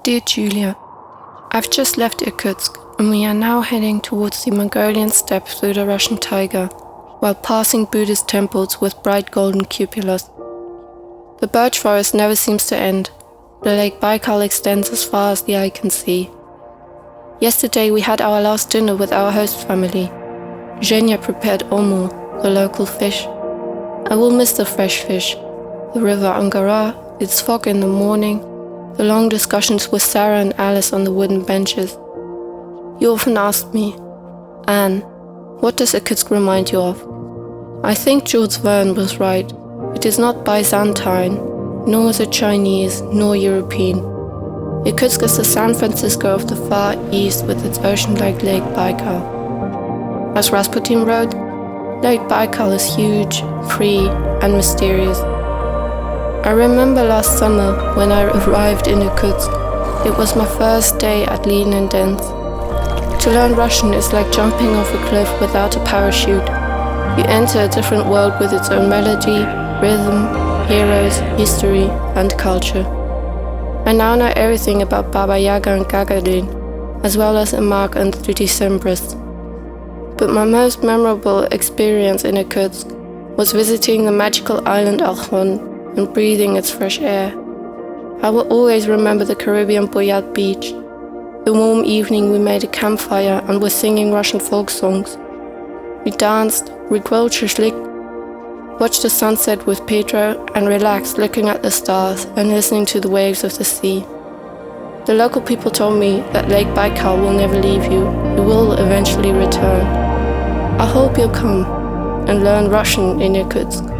Dear Julia, I've just left Irkutsk and we are now heading towards the Mongolian steppe through the Russian taiga, while passing Buddhist temples with bright golden cupolas. The birch forest never seems to end. The lake Baikal extends as far as the eye can see. Yesterday we had our last dinner with our host family. Zhenya prepared omu, the local fish. I will miss the fresh fish, the river Angara, its fog in the morning, the long discussions with Sarah and Alice on the wooden benches. You often ask me, Anne, what does Irkutsk remind you of? I think Jules Verne was right. It is not Byzantine, nor is it Chinese, nor European. Irkutsk is the San Francisco of the Far East with its ocean-like Lake Baikal. As Rasputin wrote, Lake Baikal is huge, free, and mysterious. I remember last summer when I arrived in Irkutsk. It was my first day at Liden Denz. To learn Russian is like jumping off a cliff without a parachute. You enter a different world with its own melody, rhythm, heroes, history, and culture. I now know everything about Baba Yaga and Gagarin, as well as Irmak and the Decembrists. But my most memorable experience in Irkutsk was visiting the magical island Alkhon and breathing its fresh air. I will always remember the Caribbean Boyat beach, the warm evening we made a campfire and were singing Russian folk songs. We danced, we grilled shashlik, watched the sunset with Pedro and relaxed looking at the stars and listening to the waves of the sea. The local people told me that Lake Baikal will never leave you, you will eventually return. I hope you'll come and learn Russian in Irkutsk.